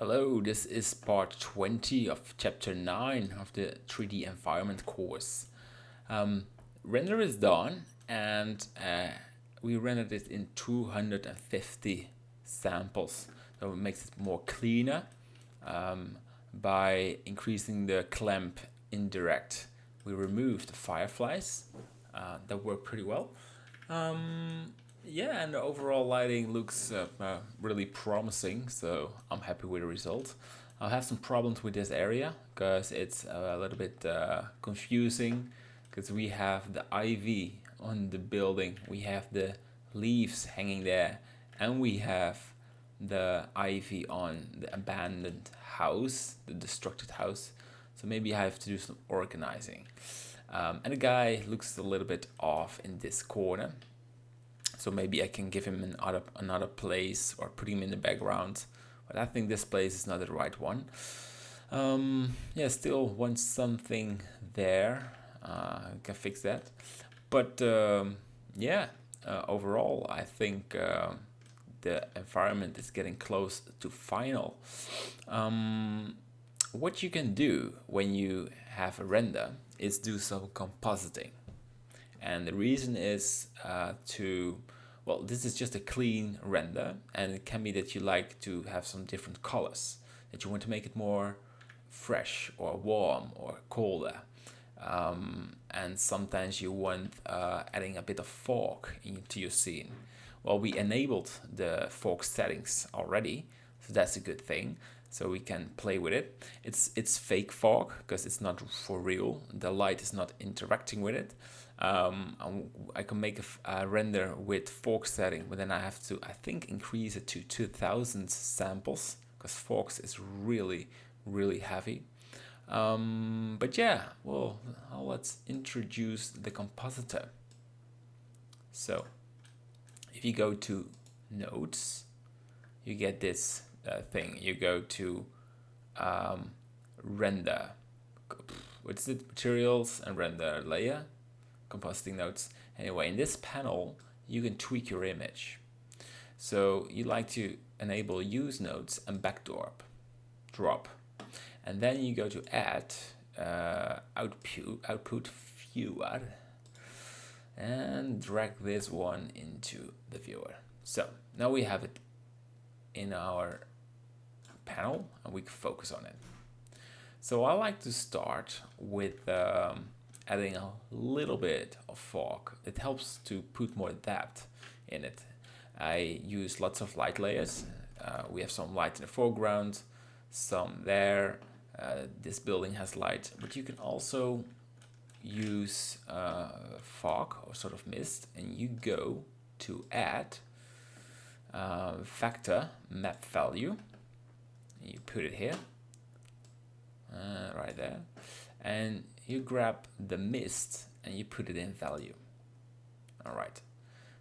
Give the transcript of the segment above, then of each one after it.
Hello, this is part 20 of chapter 9 of the 3D environment course. Render is done and we rendered it in 250 samples. So it makes it more cleaner by increasing the clamp indirect. We removed the fireflies that work pretty well. Yeah, and the overall lighting looks really promising, so I'm happy with the result. I'll have some problems with this area because it's a little bit confusing because we have the ivy on the building, we have the leaves hanging there, and we have the ivy on the abandoned house, the destructed house. So maybe I have to do some organizing. And the guy looks a little bit off in this corner. So maybe I can give him another place or put him in the background. But I think this place is not the right one. Yeah, still want something there. I can fix that. But yeah, overall, I think the environment is getting close to final. What you can do when you have a render is do some compositing. And the reason is well, this is just a clean render, and it can be that you like to have some different colors, that you want to make it more fresh or warm or colder. And sometimes you want adding a bit of fog into your scene. Well, we enabled the fog settings already, so that's a good thing. So we can play with it. It's fake fog because it's not for real. The light is not interacting with it. I can make a render with fog setting, but then I have to, I think, increase it to 2000 samples because fog is really, really heavy. But yeah, well, let's introduce the compositor. So if you go to nodes, you get this thing. You go to render, what is it, materials, and render layer, compositing nodes. Anyway, in this panel you can tweak your image. So you like to enable use nodes and backdrop, and then you go to add output viewer and drag this one into the viewer. So now we have it in our panel and we can focus on it. So I like to start with adding a little bit of fog. It helps to put more depth in it. I use lots of light layers. We have some light in the foreground, some there. This building has light, but you can also use fog or sort of mist, and you go to add vector map value. You put it here, right there, and you grab the mist and you put it in value. Alright,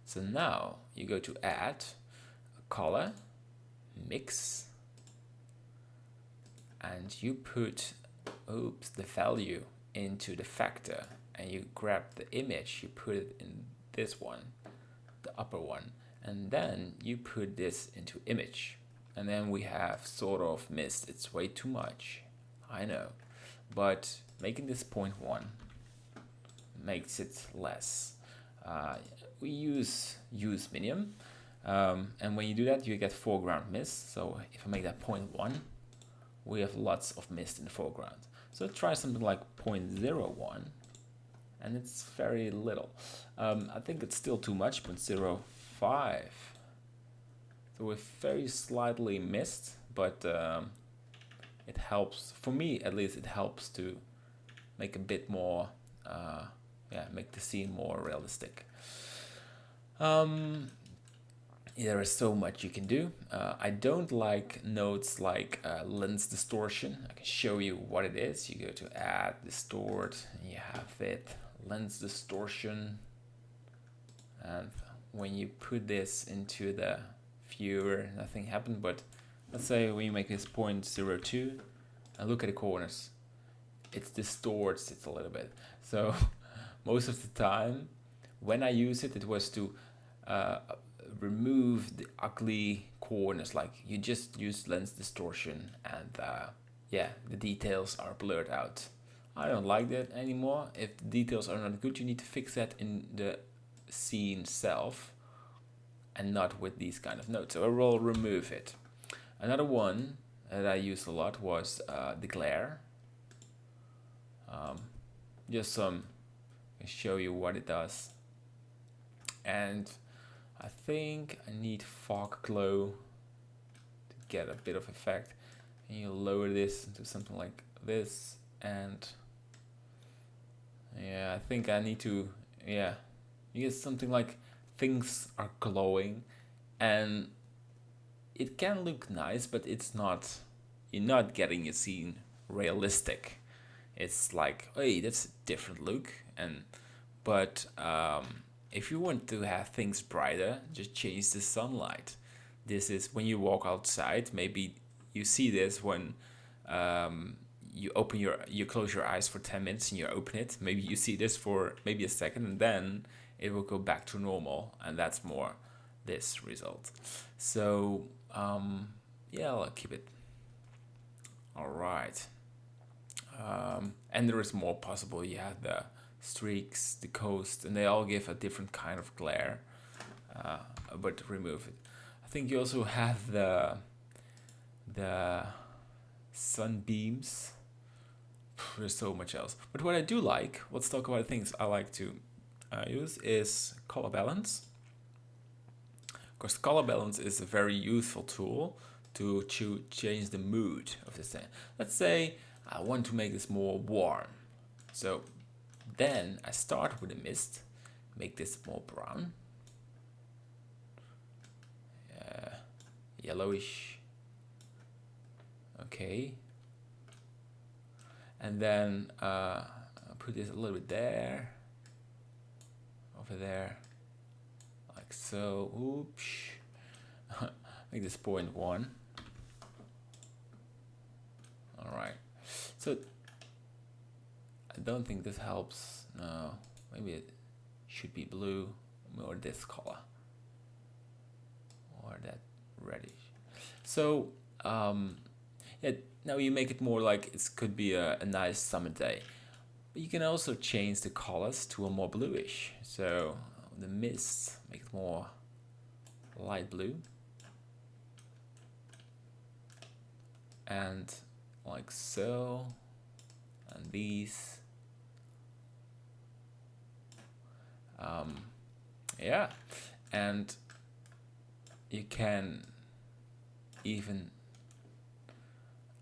so now you go to add color, mix, and you put the value into the vector, and you grab the image, you put it in this one, the upper one, and then you put this into image. And then we have sort of mist. It's way too much, I know, but making this 0.1 makes it less. We use minimum, and when you do that, you get foreground mist. So if I make that 0.1, we have lots of mist in the foreground. So try something like 0.01, and it's very little. I think it's still too much, 0.05. So we're very slightly missed, but it helps, for me at least, it helps to make a bit more, make the scene more realistic. There is so much you can do. I don't like nodes like lens distortion. I can show you what it is. You go to add, distort, and you have it, lens distortion. And when you put this into the viewer, nothing happened, but let's say we make this 0.02 and look at the corners. It distorts it a little bit. So most of the time when I use it, it was to remove the ugly corners, like you just use lens distortion and yeah, the details are blurred out. I don't like that anymore. If the details are not good, you need to fix that in the scene itself and not with these kind of notes. So I will remove it. Another one that I used a lot was the glare. Just some, I'll show you what it does. And I think I need fog glow to get a bit of effect. And you lower this into something like this, and yeah, I think I need to, yeah, you get something like things are glowing, and it can look nice, but it's not, you're not getting a scene realistic. It's like, hey, that's a different look. And but if you want to have things brighter, just change the sunlight. This is when you walk outside. Maybe you see this when you close your eyes for 10 minutes and you open it. Maybe you see this for maybe a second, and then it will go back to normal, and that's more this result. So yeah, I'll keep it. All right. And there is more possible. You have the streaks, the coast, and they all give a different kind of glare, but remove it. I think you also have the sunbeams. There's so much else. But what I do like, let's talk about things I like to use, is color balance. Of course, color balance is a very useful tool to change the mood of the scene. Let's say I want to make this more warm. So then I start with a mist, make this more brown, yellowish, okay. And then I'll put this a little bit there, over there, like so. Oops. Make this 0.1. All right. So I don't think this helps. No, maybe it should be blue, or this color, or that reddish. So yeah, now you make it more like it could be a nice summer day. But you can also change the colors to a more bluish. So the mist, make it more light blue, and like so, and these. Yeah, and you can even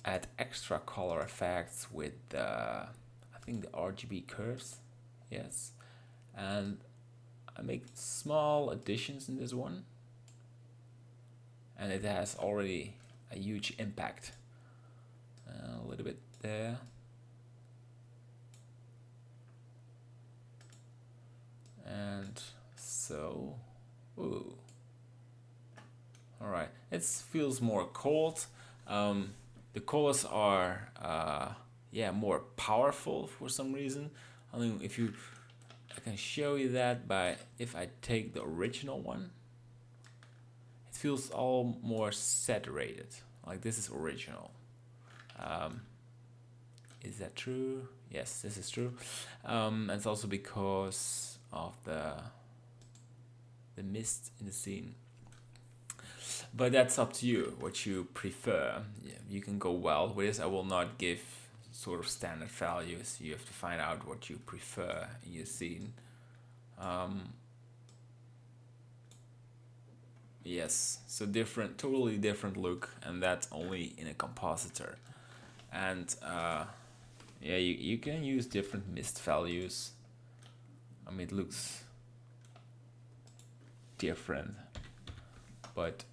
add extra color effects with I think the RGB curves, yes, and I make small additions in this one, and it has already a huge impact. A little bit there. And so, ooh. All right, it feels more cold. The colors are, yeah, more powerful for some reason. I mean, I can show you that by, if I take the original one, it feels all more saturated. Like this is original. Is that true? Yes, this is true. And it's also because of the mist in the scene. But that's up to you, what you prefer. Yeah, you can go wild with this. I will not give sort of standard values. You have to find out what you prefer in your scene. Yes, so totally different look, and that's only in a compositor. And yeah, you can use different mist values. I mean, it looks different, but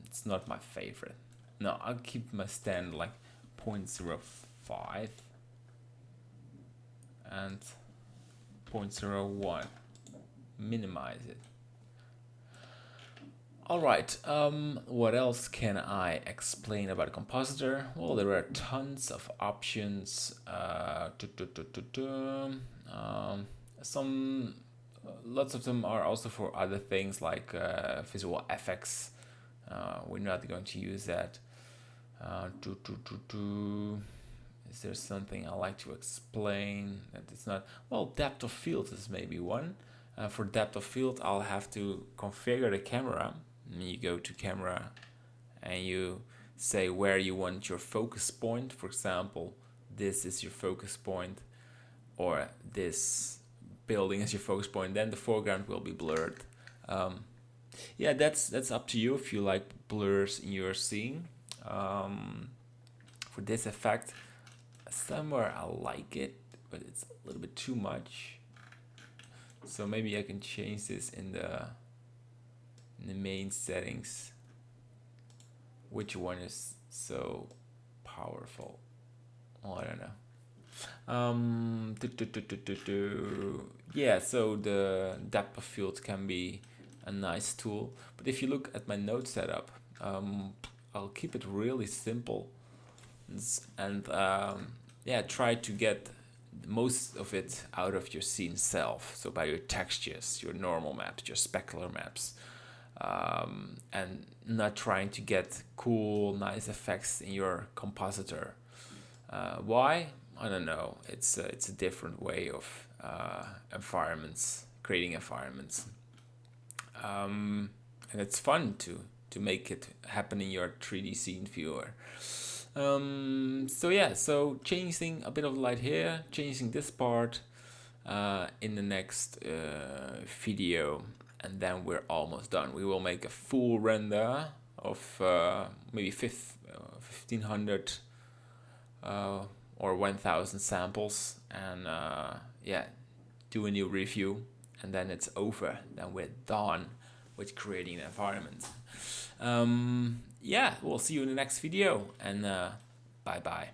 it's not my favorite. No, I'll keep my stand like 0.05 and 0.01. Minimize it. Alright, what else can I explain about a compositor? Well, there are tons of options. Some lots of them are also for other things like visual effects. We're not going to use that. Is there something I like to explain that it's not? Well, depth of field is maybe one. For depth of field, I'll have to configure the camera. And you go to camera and you say where you want your focus point. For example, this is your focus point, or this building is your focus point. Then the foreground will be blurred. Yeah, that's up to you if you like blurs in your scene. For this effect, somewhere I like it, but it's a little bit too much. So maybe I can change this in the main settings. Which one is so powerful? Oh, I don't know. Yeah, so the depth of field can be a nice tool, but if you look at my node setup, I'll keep it really simple and yeah, try to get most of it out of your scene itself. So by your textures, your normal maps, your specular maps, and not trying to get cool, nice effects in your compositor. Why? I don't know. It's a different way of creating environments, and it's fun to make it happen in your 3D scene viewer. So yeah, so changing a bit of light here, changing this part in the next video, and then we're almost done. We will make a full render of maybe 1500 or 1000 samples, and yeah, do a new review, and then it's over. Then we're done with creating an environment. Yeah, we'll see you in the next video, and bye bye.